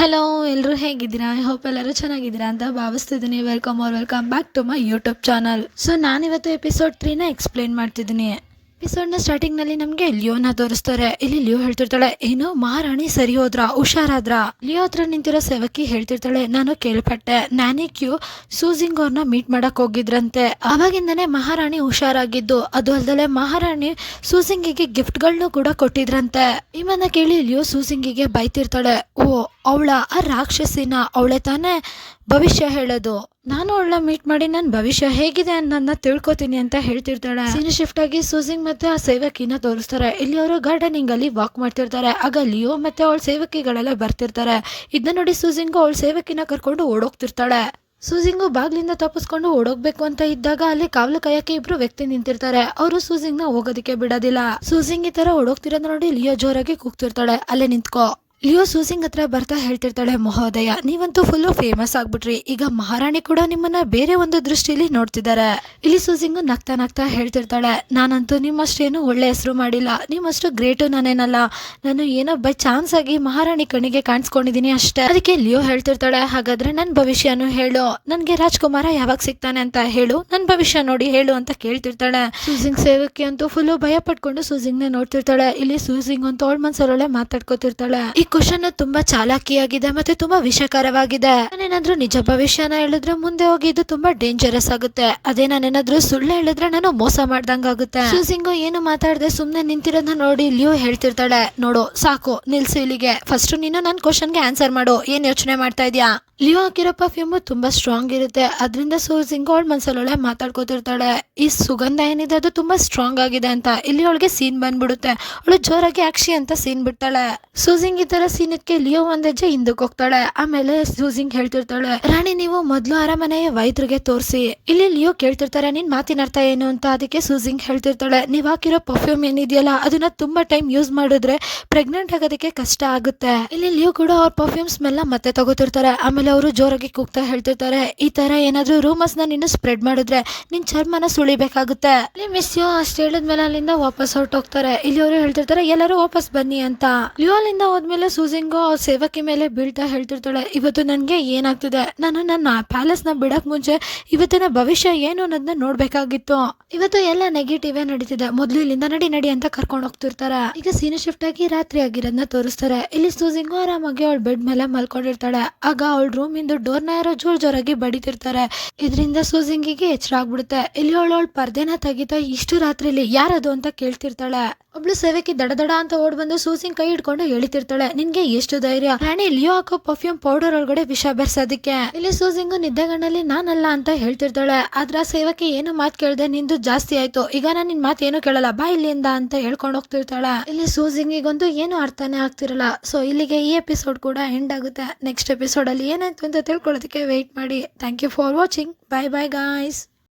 Hello, ಎಲ್ಲರೂ ಹೇಗಿದ್ದೀರಾ? I hope ಎಲ್ಲರೂ ಚೆನ್ನಾಗಿದ್ದೀರಾ ಅಂತ ಭಾವಿಸ್ತಿದ್ದೀನಿ. Welcome back to my YouTube channel. So ನಾನಿವತ್ತು ಎಪಿಸೋಡ್ 3ನ ಎಕ್ಸ್ಪ್ಲೇನ್ ಮಾಡ್ತಿದ್ದೀನಿ. ಎಪಿಸೋಡ್ನ ಸ್ಟಾರ್ಟಿಂಗ್ನಲ್ಲಿ ನಮಗೆ ಲಿಯೋನ ತೋರಿಸ್ತಾರೆ. ಇಲ್ಲಿ ಲಿಯೋ ಹೇಳ್ತಿರ್ತಾಳೆ, ಏನು ಮಹಾರಾಣಿ ಸರಿ ಹೋದ್ರ, ಹುಷಾರಾದ್ರ? ಲಿಯೋ ಹತ್ರ ನಿಂತಿರೋ ಸೇವಕಿ ಹೇಳ್ತಿರ್ತಾಳೆ, ನಾನು ಕೇಳ್ಪಟ್ಟೆ ನ್ಯಾನಿಕ್ಯೂ ಸೂಸಿಂಗ್ ಅವ್ರನ್ನ ಮೀಟ್ ಮಾಡಕ್ ಹೋಗಿದ್ರಂತೆ. ಅವಾಗಿಂದನೇ ಮಹಾರಾಣಿ ಹುಷಾರಾಗಿದ್ದು. ಅದು ಅಲ್ದಲೆ ಮಹಾರಾಣಿ ಸೂಸಿಂಗಿಗೆ ಗಿಫ್ಟ್ಗಳನ್ನೂ ಕೂಡ ಕೊಟ್ಟಿದ್ರಂತೆ. ಇವನ್ನ ಕೇಳಿ ಲಿಯೋ ಸೂಸಿಂಗಿಗೆ ಬೈತಿರ್ತಾಳೆ, ಓ ಅವಳ ಆ ರಾಕ್ಷಸಿನ, ಅವಳೆ ತಾನೇ ಭವಿಷ್ಯ ಹೇಳೋದು. ನಾನು ಅವಳನ್ನ ಮೀಟ್ ಮಾಡಿ ನನ್ನ ಭವಿಷ್ಯ ಹೇಗಿದೆ ಅನ್ನೋದನ್ನ ತಿಳ್ಕೊತೀನಿ ಅಂತ ಹೇಳ್ತಿರ್ತಾಳೆ. ಸೀನ್ ಶಿಫ್ಟ್ ಆಗಿ ಸೂಸಿಂಗ್ ಮತ್ತೆ ಆ ಸೇವಕಿನ ತೋರಿಸ್ತಾರೆ. ಇಲ್ಲಿ ಅವರು ಗಾರ್ಡನಿಂಗ್ ಅಲ್ಲಿ ವಾಕ್ ಮಾಡ್ತಿರ್ತಾರೆ. ಆಗ ಲಿಯೋ ಮತ್ತೆ ಅವಳ ಸೇವಕಿಗಳೆಲ್ಲ ಬರ್ತಿರ್ತಾರೆ. ಇದನ್ನ ನೋಡಿ ಸೂಸಿಂಗು ಅವಳ ಸೇವಕಿನ ಕರ್ಕೊಂಡು ಓಡೋಗ್ತಿರ್ತಾಳೆ. ಸೂಸಿಂಗು ಬಾಗ್ಲಿಂದ ತಪ್ಪಿಸ್ಕೊಂಡು ಓಡೋಗ್ಬೇಕು ಅಂತ ಇದ್ದಾಗ ಅಲ್ಲಿ ಕಾವಲು ಕಾಯಕ್ಕೆ ಇಬ್ರು ವ್ಯಕ್ತಿ ನಿಂತಿರ್ತಾರೆ. ಅವರು ಸೂಸಿಂಗ್ ನ ಹೋಗೋದಕ್ಕೆ ಬಿಡೋದಿಲ್ಲ. ಸೂಸಿಂಗ್ ಈ ತರ ಓಡೋಗ್ತಿರೋದ್ ನೋಡಿ ಲಿಯೋ ಜೋರಾಗಿ ಕೂಗ್ತಿರ್ತಾಳೆ, ಅಲ್ಲೇ ನಿಂತ್ಕೋ. ಲಿಯೋ ಸೂಸಿಂಗ್ ಹತ್ರ ಬರ್ತಾ ಹೇಳ್ತಿರ್ತಾಳೆ, ಮಹೋದಯ ನೀವಂತೂ ಫುಲ್ಲು ಫೇಮಸ್ ಆಗ್ಬಿಟ್ರಿ. ಈಗ ಮಹಾರಾಣಿ ಕೂಡ ನಿಮ್ಮನ್ನ ಬೇರೆ ಒಂದು ದೃಷ್ಟಿಲಿ ನೋಡ್ತಿದ್ದಾರೆ. ಇಲ್ಲಿ ಸೂಸಿಂಗು ನಗ್ತಾ ಹೇಳ್ತಿರ್ತಾಳೆ, ನಾನಂತೂ ನಿಮ್ಮಷ್ಟೇನು ಒಳ್ಳೆ ಹೆಸರು ಮಾಡಿಲ್ಲ, ನಿಮ್ಮಷ್ಟು ಗ್ರೇಟು ನಾನೇನಲ್ಲ. ನಾನು ಏನೋ ಬೈ ಚಾನ್ಸ್ ಆಗಿ ಮಹಾರಾಣಿ ಕಣ್ಣಿಗೆ ಕಾಣಿಸ್ಕೊಂಡಿದೀನಿ ಅಷ್ಟೇ. ಅದಕ್ಕೆ ಲಿಯೋ ಹೇಳ್ತಿರ್ತಾಳೆ, ಹಾಗಾದ್ರೆ ನನ್ನ ಭವಿಷ್ಯನು ಹೇಳು, ನನ್ಗೆ ರಾಜ್ಕುಮಾರ ಯಾವಾಗ ಸಿಗ್ತಾನೆ ಅಂತ ಹೇಳು, ನನ್ನ ಭವಿಷ್ಯ ನೋಡಿ ಹೇಳು ಅಂತ ಕೇಳ್ತಿರ್ತಾಳೆ. ಸೂಸಿಂಗ್ ಸೇವಕಿ ಅಂತೂ ಫುಲ್ಲು ಭಯ ಪಟ್ಕೊಂಡು ಸೂಸಿಂಗ್ ನ ನೋಡ್ತಿರ್ತಾಳೆ. ಇಲ್ಲಿ ಸೂಸಿಂಗ್ ಅಂತೂ ಅವಳ ಮನ್ಸಲ್ಲೊಳ್ಳೆ ಮಾತಾಡ್ಕೋತಿರ್ತಾಳೆ. ಈ ಕ್ವಶನ್ ತುಂಬಾ ಚಾಲಾಕಿಯಾಗಿದೆ ಮತ್ತೆ ತುಂಬಾ ವಿಷಕರವಾಗಿದೆ. ನಾನೇನಾದ್ರೂ ನಿಜ ಭವಿಷ್ಯನ ಹೇಳಿದ್ರೆ ಮುಂದೆ ಹೋಗಿ ಇದು ತುಂಬಾ ಡೇಂಜರಸ್ ಆಗುತ್ತೆ. ಅದೇ ನಾನೇನಾದ್ರೂ ಸುಳ್ಳು ಹೇಳಿದ್ರೆ ನಾನು ಮೋಸ ಮಾಡ್ದಂಗ ಆಗುತ್ತೆ. ಸೂಸಿಂಗು ಏನು ಮಾತಾಡದೆ ಸುಮ್ನೆ ನಿಂತಿರೋದನ್ನ ನೋಡಿ ಲಿಯೋ ಹೇಳ್ತಿರ್ತಾಳೆ, ನೋಡು ಸಾಕು ನಿಲ್ಸು ಇಲ್ಲಿಗೆ, ಫಸ್ಟ್ ನೀನು ನನ್ನ ಕ್ವಶನ್ಗೆ ಆನ್ಸರ್ ಮಾಡು, ಏನ್ ಯೋಚನೆ ಮಾಡ್ತಾ ಇದ್ಯಾ? ಲಿಯೋ ಹಾಕಿರೋ ಪರ್ಫ್ಯೂಮ್ ತುಂಬಾ ಸ್ಟ್ರಾಂಗ್ ಇರುತ್ತೆ. ಅದರಿಂದ ಸೂಸಿಂಗ್ ಅವಳ ಮನ್ಸಲ್ಲೊಳೆ ಮಾತಾಡ್ಕೋತಿರ್ತಾಳೆ, ಈ ಸುಗಂಧ ಏನಿದೆ ಅದು ತುಂಬಾ ಸ್ಟ್ರಾಂಗ್ ಆಗಿದೆ ಅಂತ. ಇಲ್ಲಿ ಅವಳಿಗೆ ಸೀನ್ ಬಂದ್ಬಿಡುತ್ತೆ. ಅವಳು ಜೋರಾಗಿ ಅಕ್ಷಿ ಅಂತ ಸೀನ್ ಬಿಡ್ತಾಳೆ. ಸೂಸಿಂಗ್ ಈ ತರ ಸೀನಕ್ಕೆ ಲಿಯೋ ಒಂದ್ ಹೆಜ್ಜೆ ಹಿಂದಕ್ಕೆ ಹೋಗ್ತಾಳೆ. ಆಮೇಲೆ ಸೂಸಿಂಗ್ ಹೇಳ್ತಿರ್ತಾಳೆ, ರಾಣಿ ನೀವು ಮೊದ್ಲು ಅರಮನೆಯ ವೈದ್ಯರಿಗೆ ತೋರಿಸಿ. ಇಲ್ಲಿ ಲಿಯೋ ಕೇಳ್ತಿರ್ತಾರೆ, ನಿನ್ ಮಾತಿನ ಅರ್ಥ ಏನು ಅಂತ. ಅದಕ್ಕೆ ಸೂಸಿಂಗ್ ಹೇಳ್ತಿರ್ತಾಳೆ, ನೀವ್ ಹಾಕಿರೋ ಪರ್ಫ್ಯೂಮ್ ಏನಿದೆಯಲ್ಲ ಅದನ್ನ ತುಂಬಾ ಟೈಮ್ ಯೂಸ್ ಮಾಡಿದ್ರೆ ಪ್ರೆಗ್ನೆಂಟ್ ಆಗೋದಕ್ಕೆ ಕಷ್ಟ ಆಗುತ್ತೆ. ಇಲ್ಲಿ ಲಿಯೋ ಕೂಡ ಅವ್ರ ಪರ್ಫ್ಯೂಮ್ ಸ್ಮೆಲ್ ಮತ್ತೆ ತಗೋತಿರ್ತಾರೆ. ಆಮೇಲೆ ಅವರು ಜೋರಾಗಿ ಕೂಗ್ತಾ ಹೇಳ್ತಿರ್ತಾರೆ, ಈ ತರ ಏನಾದ್ರೂ ರೂಮರ್ಸ್ ನ ನೀನು ಸ್ಪ್ರೆಡ್ ಮಾಡಿದ್ರೆ ನಿನ್ ಚರ್ಮನ ಸುಳಿಬೇಕಾಗುತ್ತೆ. ಇಲ್ಲಿ ಮಿಸ್ ಯೋ ಅಷ್ಟು ಹೇಳಿದ್ಮೇಲೆ ಅಲ್ಲಿಂದ ವಾಪಸ್ ಹೊರಟೋಗ್ತಾರೆ. ಇಲ್ಲಿ ಅವರು ಹೇಳ್ತಿರ್ತಾರೆ, ಎಲ್ಲರೂ ವಾಪಸ್ ಬನ್ನಿ ಅಂತ. ಲಿಯೋ ಅಲ್ಲಿಂದ ಹೋದ್ಮೇಲೆ ಸೂಸಿಂಗು ಅವ್ರ ಸೇವಕಿ ಮೇಲೆ ಬೀಳ್ತಾ ಹೇಳ್ತಿರ್ತಾಳೆ, ಇವತ್ತು ನನ್ಗೆ ಏನಾಗ್ತಿದೆ, ನಾನು ನನ್ನ ಪ್ಯಾಲೇಸ್ ನ ಬಿಡಕ್ ಮುಂಚೆ ಇವತ್ತಿನ ಭವಿಷ್ಯ ಏನು ಅನ್ನೋದನ್ನ ನೋಡ್ಬೇಕಾಗಿತ್ತು. ಇವತ್ತು ಎಲ್ಲ ನೆಗೆಟಿವ್ ನಡೀತಿದೆ, ಮೊದ್ಲು ಇಲ್ಲಿಂದ ನಡಿ ಅಂತ ಕರ್ಕೊಂಡು ಹೋಗ್ತಿರ್ತಾರ. ಈಗ ಸೀನ್ ಶಿಫ್ಟ್ ಆಗಿ ರಾತ್ರಿ ಆಗಿರೋದನ್ನ ತೋರಿಸ್ತಾರೆ. ಇಲ್ಲಿ ಸೂಸಿಂಗು ಆರಾಮಾಗಿ ಅವಳ ಬೆಡ್ ಮೇಲೆ ಮಲ್ಕೊಂಡಿರ್ತಾಳೆ. ಆಗ ಅವಳ ರೂಮ್ ಇಂದು ಡೋರ್ನ ಯಾರೋ ಜೋರಾಗಿ ಬಡಿತಿರ್ತಾರೆ. ಇದರಿಂದ ಸೂಸಿಂಗಿಗೆ ಎಚ್ಚರ ಆಗ್ಬಿಡುತ್ತೆ. ಇಲ್ಲಿ ಅವಳು ಪರ್ದೆನ ತೆಗಿತಾ ಇಷ್ಟು ರಾತ್ರಿಲಿ ಯಾರದು ಅಂತ ಕೇಳ್ತಿರ್ತಾಳೆ. ಒಬ್ಳು ಸೇವಕಿ ದಡ ಅಂತ ಓಡ್ ಬಂದು ಸೂಸಿಂಗ್ ಕೈ ಹಿಡ್ಕೊಂಡು ಎಳಿತಿರ್ತಾಳೆ, ನಿನ್ಗೆ ಎಷ್ಟು ಧೈರ್ಯ ರಾಣಿ ಲಿಯೋ ಹಾಕೋ ಪರ್ಫ್ಯೂಮ್ ಪೌಡರ್ ಒಳಗಡೆ ವಿಷ ಬೆರ್ಸೋದಕ್ಕೆ? ಇಲ್ಲಿ ಸೂಸಿಂಗು ನಿದ್ದೆಗಣ್ಣಲ್ಲಿ ನಾನಲ್ಲ ಅಂತ ಹೇಳ್ತಿರ್ತಾಳೆ. ಆದ್ರ ಸೇವಕಿ ಏನು ಮಾತು ಕೇಳ್ದೆ, ನಿಂದು ಜಾಸ್ತಿ ಆಯ್ತು, ಈಗ ನಾನು ನಿನ್ ಮಾತು ಏನು ಕೇಳಲ್ಲ, ಬಾ ಇಲ್ಲಿಂದ ಅಂತ ಹೇಳ್ಕೊಂಡು ಹೋಗ್ತಿರ್ತಾಳೆ. ಇಲ್ಲಿ ಸೂಸಿಂಗಿಗೊಂದು ಏನು ಅರ್ಥನೇ ಆಗ್ತಿರಲ್ಲ. ಸೊ ಇಲ್ಲಿಗೆ ಈ ಎಪಿಸೋಡ್ ಕೂಡ ಎಂಡ್ ಆಗುತ್ತೆ. ನೆಕ್ಸ್ಟ್ ಎಪಿಸೋಡ್ ಅಲ್ಲಿ ಏನಾಯ್ತು ಅಂತ ತಿಳ್ಕೊಳ್ಳೋದಕ್ಕೆ ವೆಯ್ಟ್ ಮಾಡಿ. Thank you for watching. Bye guys.